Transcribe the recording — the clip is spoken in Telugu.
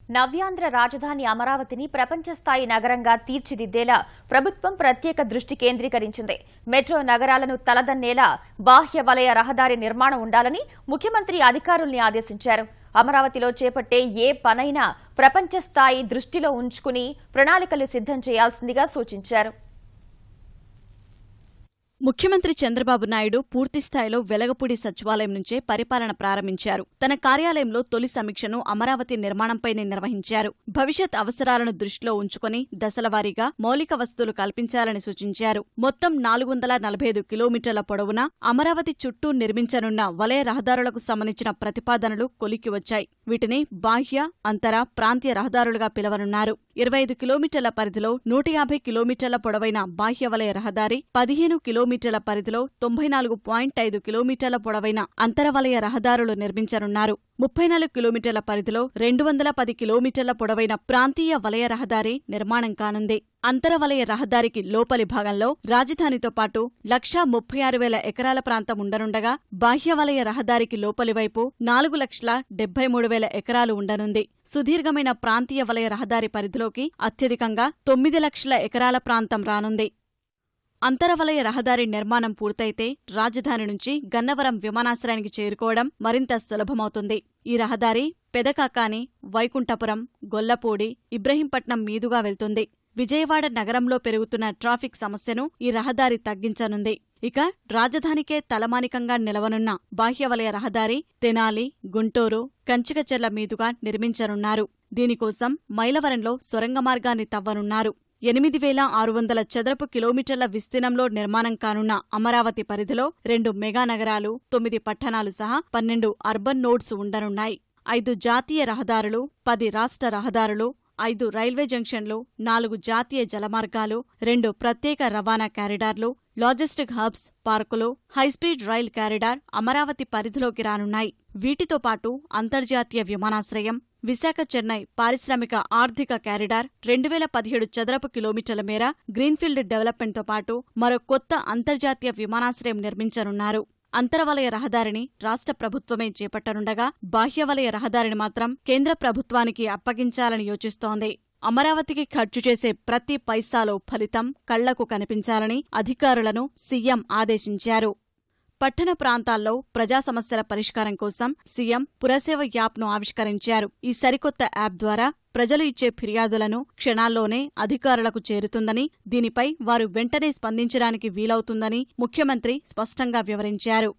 నవ్యాంధ్ర రాజధాని అమరావతిని ప్రపంచ స్థాయి నగరంగా తీర్చిదిద్దేలా ప్రభుత్వం ప్రత్యేక దృష్టి కేంద్రీకరించింది. మెట్రో నగరాలను తలదన్నేలా బాహ్య వలయ రహదారి నిర్మాణం ఉండాలని ముఖ్యమంత్రి అధికారుల్ని ఆదేశించారు. అమరావతిలో చేపట్టే ఏ పనైనా ప్రపంచ స్థాయి దృష్టిలో ఉంచుకుని ప్రణాళికలు సిద్ధం చేయాల్సిందిగా సూచించారు. ముఖ్యమంత్రి చంద్రబాబు నాయుడు పూర్తిస్థాయిలో వెలగపూడి సచివాలయం నుంచే పరిపాలన ప్రారంభించారు. తన కార్యాలయంలో తొలి సమీక్షను అమరావతి నిర్మాణంపైనే నిర్వహించారు. భవిష్యత్ అవసరాలను దృష్టిలో ఉంచుకుని దశలవారీగా మౌలిక వసతులు కల్పించాలని సూచించారు. మొత్తం 445 కిలోమీటర్ల పొడవున అమరావతి చుట్టూ నిర్మించనున్న వలయ రహదారులకు సంబంధించిన ప్రతిపాదనలు కొలిక్కి వచ్చాయి. వీటిని బాహ్య, అంతర, ప్రాంతీయ రహదారులుగా పిలవనున్నారు. 25 కిలోమీటర్ల పరిధిలో 150 కిలోమీటర్ల పొడవైన బాహ్య వలయ రహదారి, 15 కిలోమీటర్ల పరిధిలో 94.5 కిలోమీటర్ల పొడవైన అంతరవలయ రహదారులు నిర్మించనున్నారు. 34 కిలోమీటర్ల పరిధిలో 210 కిలోమీటర్ల పొడవైన ప్రాంతీయ వలయ రహదారి నిర్మాణం కానుంది. అంతరవలయ రహదారికి లోపలి భాగంలో రాజధానితో పాటు 136,000 ఎకరాల ప్రాంతం ఉండనుండగా, బాహ్య వలయ రహదారికి లోపలివైపు 4,73,000 ఎకరాలు ఉండనుంది. సుదీర్ఘమైన ప్రాంతీయ వలయ రహదారి పరిధిలోకి అత్యధికంగా 9 లక్షల ఎకరాల ప్రాంతం రానుంది. అంతరవలయ రహదారి నిర్మాణం పూర్తయితే రాజధాని నుంచి గన్నవరం విమానాశ్రయానికి చేరుకోవడం మరింత సులభమవుతుంది. ఈ రహదారి పెదకాకాని, వైకుంఠపురం, గొల్లపూడి, ఇబ్రహీంపట్నం మీదుగా వెళ్తుంది. విజయవాడ నగరంలో పెరుగుతున్న ట్రాఫిక్ సమస్యను ఈ రహదారి తగ్గించనుంది. ఇక రాజధానికే తలమానికంగా నిలవనున్న బాహ్యవలయ రహదారి తెనాలి, గుంటూరు, కంచికచెర్ల మీదుగా నిర్మించనున్నారు. దీనికోసం మైలవరంలో సొరంగ మార్గాన్ని తవ్వనున్నారు. 8,600 చదరపు కిలోమీటర్ల విస్తీర్ణంలో నిర్మాణం కానున్న అమరావతి పరిధిలో 2 మెగానగరాలు, 9 పట్టణాలు సహా 12 అర్బన్ నోడ్స్ ఉండనున్నాయి. 5 జాతీయ రహదారులు, 10 రాష్ట్ర రహదారులు, 5 రైల్వే జంక్షన్లు, 4 జాతీయ జలమార్గాలు, 2 ప్రత్యేక రవాణా కారిడార్లు, లాజిస్టిక్ హబ్స్, పార్కులు, హైస్పీడ్ రైల్ కారిడార్ అమరావతి పరిధిలోకి రానున్నాయి. వీటితో పాటు అంతర్జాతీయ విమానాశ్రయం, విశాఖ చెన్నై పారిశ్రామిక ఆర్థిక కారిడార్, 2017 చదరపు కిలోమీటర్ల మేర గ్రీన్ఫీల్డ్ డెవలప్మెంట్తో పాటు మరో కొత్త అంతర్జాతీయ విమానాశ్రయం నిర్మించనున్నారు. అంతరవలయ రహదారిని రాష్ట్ర ప్రభుత్వమే చేపట్టనుండగా, బాహ్యవలయ రహదారిని మాత్రం కేంద్ర ప్రభుత్వానికి అప్పగించాలని యోచిస్తోంది. అమరావతికి ఖర్చు చేసే ప్రతి పైసాలో ఫలితం కళ్లకు కనిపించాలని అధికారులను సీఎం ఆదేశించారు. పట్టణ ప్రాంతాల్లో ప్రజా సమస్యల పరిష్కారం కోసం సీఎం పురసేవ యాప్ను ఆవిష్కరించారు. ఈ సరికొత్త యాప్ ద్వారా ప్రజలు ఇచ్చే ఫిర్యాదులను క్షణాల్లోనే అధికారులకు చేరుతుందని, దీనిపై వారు వెంటనే స్పందించడానికి వీలవుతుందని ముఖ్యమంత్రి స్పష్టంగా వివరించారు.